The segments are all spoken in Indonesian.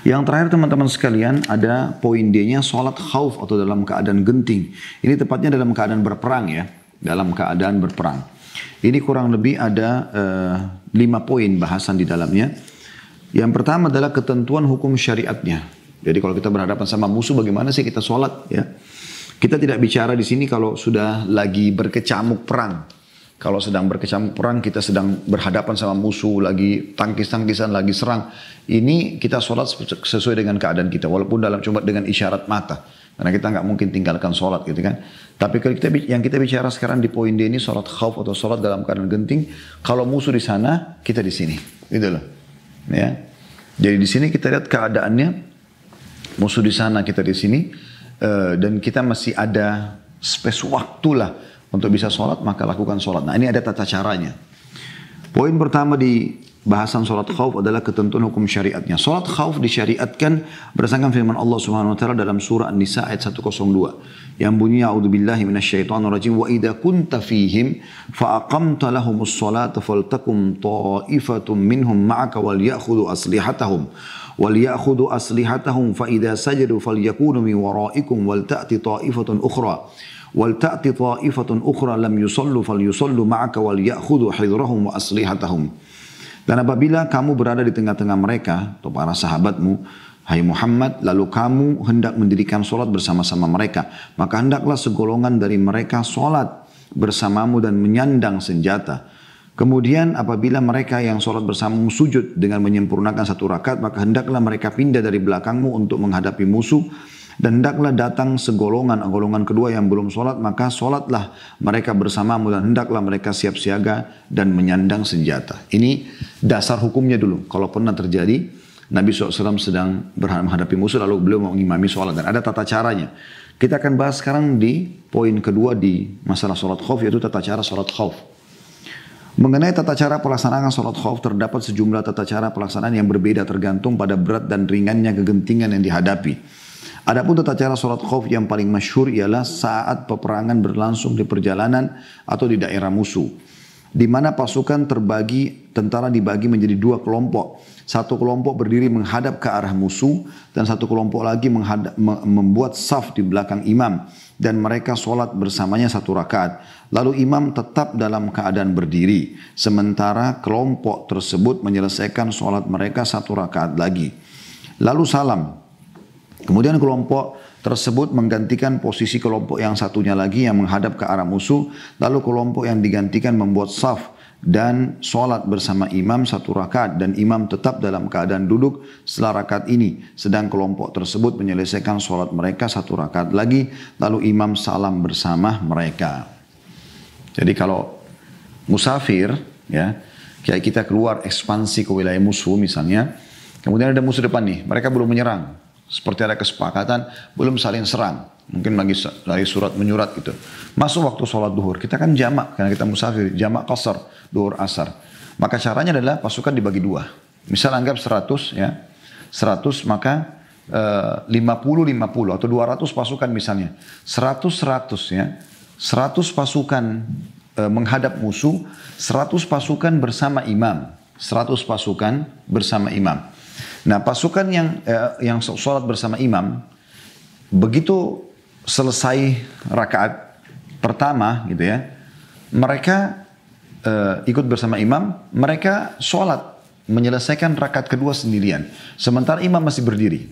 Yang terakhir teman-teman sekalian ada poin D-nya sholat khauf atau dalam keadaan genting. Ini tepatnya dalam keadaan berperang ya. Dalam keadaan berperang. Ini kurang lebih ada 5 poin bahasan di dalamnya. Yang pertama adalah ketentuan hukum syariatnya. Jadi kalau kita berhadapan sama musuh bagaimana sih kita sholat ya. Kita tidak bicara di sini kalau sudah lagi berkecamuk perang. Kalau sedang berkecamuk perang, kita sedang berhadapan sama musuh, lagi tangkis-tangkisan, lagi serang. Ini kita sholat sesuai dengan keadaan kita, walaupun cuma dengan isyarat mata. Karena kita nggak mungkin tinggalkan sholat gitu kan. Tapi kalau yang kita bicara sekarang di poin D ini, sholat khauf atau sholat dalam keadaan genting. Kalau musuh di sana, kita di sini. Gitu loh. Ya. Jadi di sini kita lihat keadaannya, musuh di sana, kita di sini. Dan kita masih ada space waktu lah untuk bisa sholat, maka lakukan sholat. Nah ini ada tata caranya. Poin pertama di bahasan sholat khauf adalah ketentuan hukum syariatnya. Sholat khauf disyariatkan berdasarkan firman Allah Subhanahu Wa Taala dalam surah An-Nisa ayat 102. Yang bunyinya a'udzubillahi minasyaitonirrajim wa idza kunta fihim fa aqamta lahumus sholata faltakum ta'ifatum minhum ma'aka wal ya'khudhu aslihatahum fa idza sajadu falyakunu min wara'ikum wal ta'ti ta'ifatun ukhra وَلْتَأْتِ طَائِفَةٌ أُخْرَى لَمْ يُصَلُّوا فَلْيُصَلُّوا مَعَكَ وَلْيَأْخُذُوا حِذْرَهُمْ وَأَسْلِحَتَهُمْ. Dan apabila kamu berada di tengah-tengah mereka atau para sahabatmu, hai Muhammad, lalu kamu hendak mendirikan solat bersama-sama mereka, maka hendaklah segolongan dari mereka solat bersamamu dan menyandang senjata. Kemudian apabila mereka yang solat bersamamu sujud dengan menyempurnakan 1 rakaat, maka hendaklah mereka pindah dari belakangmu untuk menghadapi musuh. Dan hendaklah datang golongan kedua yang belum sholat, maka sholatlah mereka bersamamu dan hendaklah mereka siap siaga dan menyandang senjata. Ini dasar hukumnya dulu. Kalau pernah terjadi, Nabi SAW sedang menghadapi musuh lalu beliau mau mengimami sholat dan ada tata caranya. Kita akan bahas sekarang di poin kedua di masalah sholat khauf, yaitu tata cara sholat khauf. Mengenai tata cara pelaksanaan sholat khauf, terdapat sejumlah tata cara pelaksanaan yang berbeda tergantung pada berat dan ringannya kegentingan yang dihadapi. Adapun tata cara sholat khauf yang paling masyhur ialah saat peperangan berlangsung di perjalanan atau di daerah musuh. Di mana pasukan tentara dibagi menjadi 2 kelompok. Satu kelompok berdiri menghadap ke arah musuh dan satu kelompok lagi membuat saf di belakang imam. Dan mereka sholat bersamanya 1 rakaat. Lalu imam tetap dalam keadaan berdiri. Sementara kelompok tersebut menyelesaikan sholat mereka 1 rakaat lagi. Lalu salam. Kemudian kelompok tersebut menggantikan posisi kelompok yang satunya lagi yang menghadap ke arah musuh. Lalu kelompok yang digantikan membuat saf dan sholat bersama imam 1 rakaat. Dan imam tetap dalam keadaan duduk setelah rakaat ini. Sedang kelompok tersebut menyelesaikan sholat mereka 1 rakaat lagi. Lalu imam salam bersama mereka. Jadi kalau musafir, ya, kayak kita keluar ekspansi ke wilayah musuh misalnya. Kemudian ada musuh depan nih, mereka belum menyerang. Seperti ada kesepakatan, belum saling serang. Mungkin lagi surat menyurat gitu. Masuk waktu sholat duhur. Kita kan jamak, karena kita musafir. Jamak qasar, duhur asar. Maka caranya adalah pasukan dibagi 2. Misal anggap 100 ya. 100 maka 50-50 atau 200 pasukan misalnya. 100-100 ya. 100 pasukan menghadap musuh. 100 pasukan bersama imam. 100 pasukan bersama imam. Nah pasukan yang sholat bersama imam, begitu selesai rakaat pertama gitu ya, mereka ikut bersama imam, mereka sholat menyelesaikan rakaat kedua sendirian. Sementara imam masih berdiri.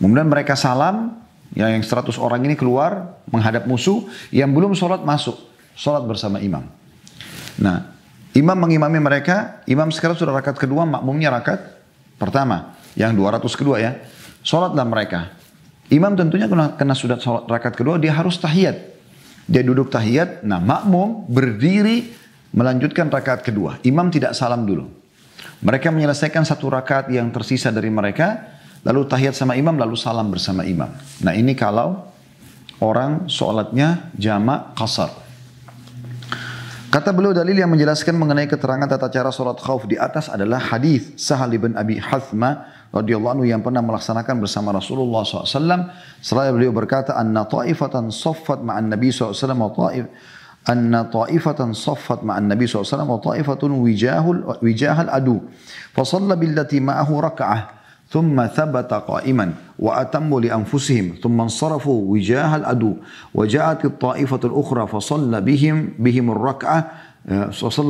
Kemudian mereka salam, yang 100 orang ini keluar menghadap musuh, yang belum sholat masuk, sholat bersama imam. Nah imam mengimami mereka, imam sekarang sudah rakaat kedua, makmumnya rakaat pertama, yang 200 kedua ya, sholatlah mereka. Imam tentunya karena sudah sholat rakaat kedua, dia harus tahiyat. Dia duduk tahiyat, nah makmum berdiri melanjutkan rakaat kedua. Imam tidak salam dulu. Mereka menyelesaikan 1 rakaat yang tersisa dari mereka, lalu tahiyat sama imam, lalu salam bersama imam. Nah ini kalau orang sholatnya jamak qasar. Kata beliau dalil yang menjelaskan mengenai keterangan tata cara sholat khauf di atas adalah hadis Sahal bin Abi Hathma radhiyallahu anhu yang pernah melaksanakan bersama Rasulullah SAW. Seraya beliau berkata, Anna ta'ifatan saffat ma'an Nabi SAW wa ta'ifatun wijahal adu. Fasalla billati ma'ahu raka'ah. ثم ثبت قائما وأتموا لأنفسهم ثم انصرفوا وجاه العدو وجاءت الطائفة الأخرى فصلى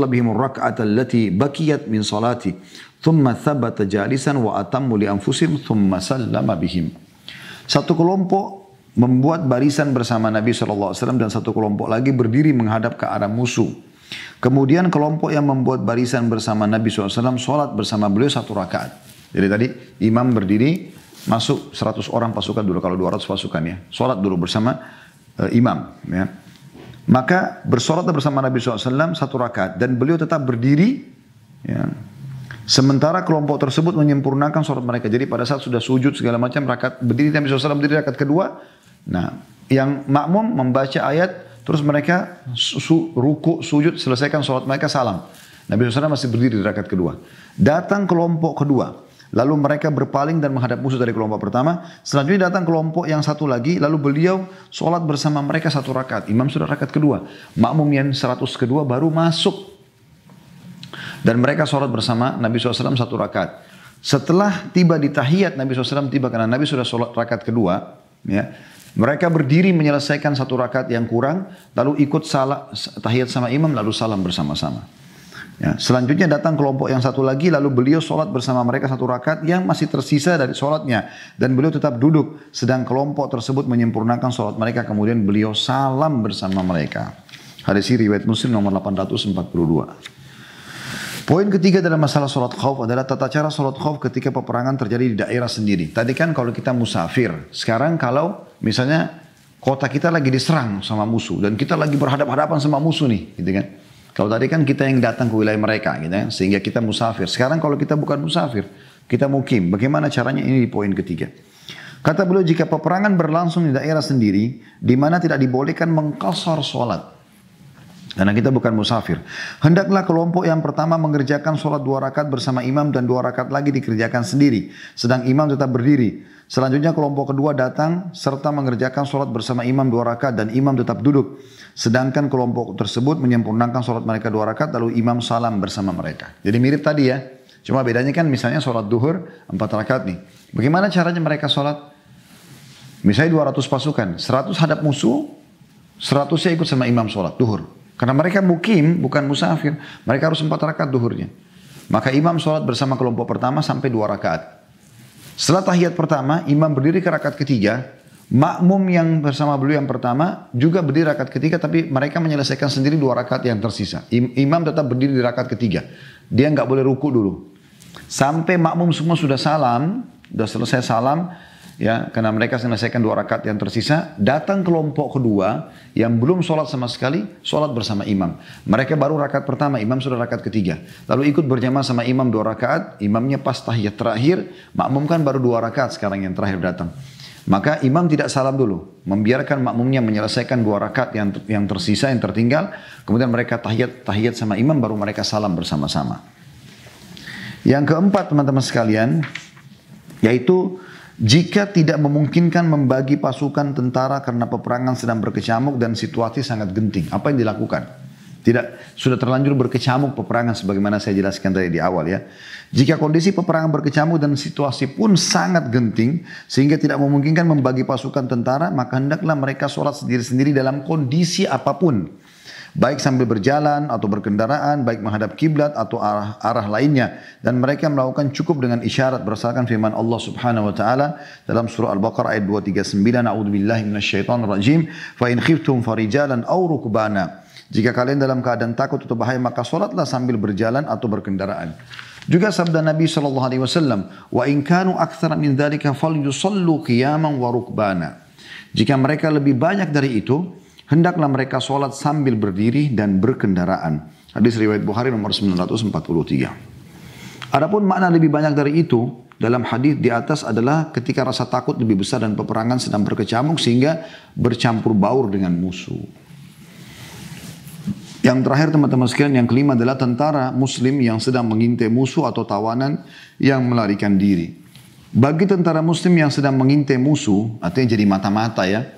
بهم الركعة التي بكيت من صلاتي ثم ثبت جالسا وأتموا لأنفسهم ثم سلم بهم. Satu kelompok membuat barisan bersama Nabi SAW dan satu kelompok lagi berdiri menghadap ke arah musuh. Kemudian kelompok yang membuat barisan bersama Nabi SAW sholat bersama beliau 1 rakaat. Jadi tadi imam berdiri, masuk 100 orang pasukan dulu, kalau 200 pasukan ya. Sholat dulu bersama imam. Ya. Maka bersolat bersama Nabi SAW 1 rakaat. Dan beliau tetap berdiri. Ya. Sementara kelompok tersebut menyempurnakan sholat mereka. Jadi pada saat sudah sujud segala macam, rakaat berdiri Nabi SAW berdiri rakaat kedua. Nah, yang makmum membaca ayat, terus mereka ruku, sujud, selesaikan sholat mereka, salam. Nabi SAW masih berdiri di rakaat kedua. Datang kelompok kedua. Lalu mereka berpaling dan menghadap musuh dari kelompok pertama. Selanjutnya datang kelompok yang satu lagi. Lalu beliau sholat bersama mereka 1 rakaat. Imam sudah rakaat kedua. Makmum yang 100 kedua baru masuk. Dan mereka sholat bersama Nabi SAW 1 rakaat. Setelah tiba di tahiyat, Nabi SAW tiba karena Nabi sudah sholat rakaat kedua. Ya, mereka berdiri menyelesaikan 1 rakaat yang kurang. Lalu ikut tahiyat sama imam lalu salam bersama-sama. Ya, selanjutnya datang kelompok yang satu lagi, lalu beliau sholat bersama mereka 1 rakaat yang masih tersisa dari sholatnya. Dan beliau tetap duduk, sedang kelompok tersebut menyempurnakan sholat mereka, kemudian beliau salam bersama mereka. Hadis riwayat Muslim nomor 842. Poin ketiga dalam masalah sholat khauf adalah tata cara sholat khauf ketika peperangan terjadi di daerah sendiri. Tadi kan kalau kita musafir, sekarang kalau misalnya kota kita lagi diserang sama musuh, dan kita lagi berhadapan-hadapan sama musuh nih, gitu kan. Kalau tadi kan kita yang datang ke wilayah mereka, gitu ya, sehingga kita musafir. Sekarang kalau kita bukan musafir, kita mukim. Bagaimana caranya? Ini di poin ketiga. Kata beliau, jika peperangan berlangsung di daerah sendiri, di mana tidak dibolehkan mengqasar sholat, karena kita bukan musafir, hendaklah kelompok yang pertama mengerjakan sholat 2 rakaat bersama imam dan 2 rakaat lagi dikerjakan sendiri, sedang imam tetap berdiri. Selanjutnya kelompok kedua datang serta mengerjakan sholat bersama imam 2 rakaat dan imam tetap duduk. Sedangkan kelompok tersebut menyempurnakan sholat mereka 2 rakaat lalu imam salam bersama mereka. Jadi mirip tadi ya. Cuma bedanya kan misalnya sholat duhur 4 rakaat nih. Bagaimana caranya mereka sholat? Misalnya 200 pasukan. 100 hadap musuh, 100-nya ikut sama imam sholat duhur. Karena mereka mukim bukan musafir. Mereka harus 4 rakaat duhurnya. Maka imam sholat bersama kelompok pertama sampai 2 rakaat. Setelah tahiyat pertama, imam berdiri ke rakaat ketiga. Makmum yang bersama beliau yang pertama juga berdiri rakaat ketiga, tapi mereka menyelesaikan sendiri 2 rakaat yang tersisa. Imam tetap berdiri di rakaat ketiga. Dia nggak boleh ruku dulu. Sampai makmum semua sudah salam, sudah selesai salam, ya, karena mereka selesaikan 2 rakaat yang tersisa. Datang kelompok kedua yang belum sholat sama sekali, sholat bersama imam. Mereka baru rakaat pertama, imam sudah rakaat ketiga. Lalu ikut berjamaah sama imam 2 rakaat, imamnya pas tahiyat terakhir, makmum kan baru 2 rakaat sekarang yang terakhir datang. Maka imam tidak salam dulu, membiarkan makmumnya menyelesaikan 2 rakaat yang tersisa, yang tertinggal. Kemudian mereka tahiyat sama imam, baru mereka salam bersama-sama. Yang keempat teman-teman sekalian, yaitu jika tidak memungkinkan membagi pasukan tentara karena peperangan sedang berkecamuk dan situasi sangat genting, apa yang dilakukan? Sudah terlanjur berkecamuk peperangan sebagaimana saya jelaskan tadi di awal ya. Jika kondisi peperangan berkecamuk dan situasi pun sangat genting sehingga tidak memungkinkan membagi pasukan tentara, maka hendaklah mereka sholat sendiri-sendiri dalam kondisi apapun. Baik sambil berjalan atau berkendaraan, baik menghadap kiblat atau arah lainnya. Dan mereka melakukan cukup dengan isyarat berdasarkan firman Allah Subhanahu wa taala dalam surah Al-Baqarah ayat 239, A'udzubillahi minasyaitonirrajim, fa in khiftum farijalan aw rukbana. Jika kalian dalam keadaan takut atau bahaya, maka sholatlah sambil berjalan atau berkendaraan. Juga sabda Nabi SAW, wa in kanu aktsara min dzalika falyusallu qiyaman wa rukbana. Jika mereka lebih banyak dari itu, hendaklah mereka sholat sambil berdiri dan berkendaraan. Hadis riwayat Bukhari nomor 943. Adapun makna lebih banyak dari itu dalam hadis di atas adalah ketika rasa takut lebih besar dan peperangan sedang berkecamuk sehingga bercampur baur dengan musuh. Yang terakhir teman-teman sekalian, yang kelima adalah tentara muslim yang sedang mengintai musuh atau tawanan yang melarikan diri. Bagi tentara muslim yang sedang mengintai musuh, artinya jadi mata-mata ya,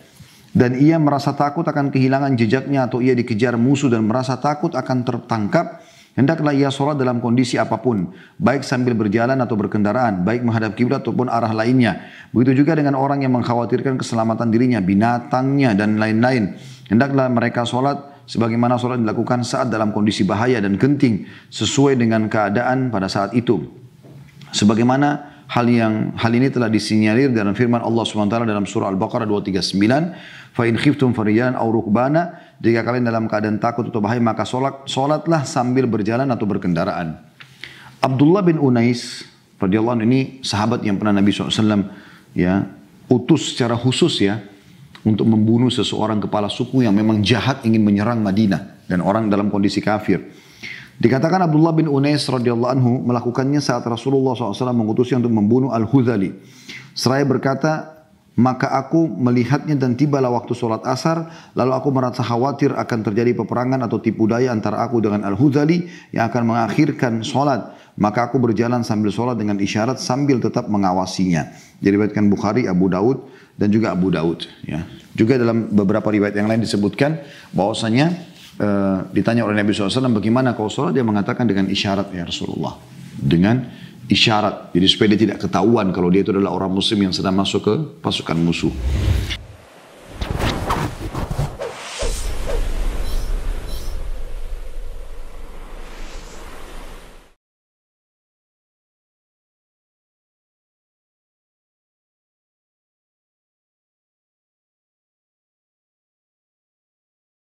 dan ia merasa takut akan kehilangan jejaknya atau ia dikejar musuh dan merasa takut akan tertangkap, Hendaklah ia sholat dalam kondisi apapun, baik sambil berjalan atau berkendaraan, baik menghadap kiblat ataupun arah lainnya. Begitu juga dengan orang yang mengkhawatirkan keselamatan dirinya, binatangnya, dan lain-lain. Hendaklah mereka sholat sebagaimana sholat dilakukan saat dalam kondisi bahaya dan genting, sesuai dengan keadaan pada saat itu. Sebagaimana hal ini telah disinyalir dalam firman Allah SWT dalam surah Al-Baqarah 239, fa in khiftum farijalan aw rukbana, jika kalian dalam keadaan takut atau bahaya maka sholatlah sambil berjalan atau berkendaraan. Abdullah bin Unais radhiyallahu anhu, ini sahabat yang pernah Nabi SAW ya utus secara khusus ya untuk membunuh seseorang kepala suku yang memang jahat ingin menyerang Madinah dan orang dalam kondisi kafir. Dikatakan Abdullah bin Unais radhiyallahu anhu melakukannya saat Rasulullah SAW mengutusnya untuk membunuh Al-Hudhali. Seraya berkata, maka aku melihatnya dan tibalah waktu sholat asar, lalu aku merasa khawatir akan terjadi peperangan atau tipu daya antara aku dengan Al-Hudhali yang akan mengakhirkan sholat. Maka aku berjalan sambil sholat dengan isyarat sambil tetap mengawasinya. Diriwayatkan Bukhari, Abu Daud dan juga Abu Daud. Ya. Juga dalam beberapa riwayat yang lain disebutkan bahwasanya ditanya oleh Nabi SAW bagaimana kau sholat, dia mengatakan dengan isyarat ya Rasulullah, dengan isyarat, jadi supaya dia tidak ketahuan kalau dia itu adalah orang muslim yang sedang masuk ke pasukan musuh.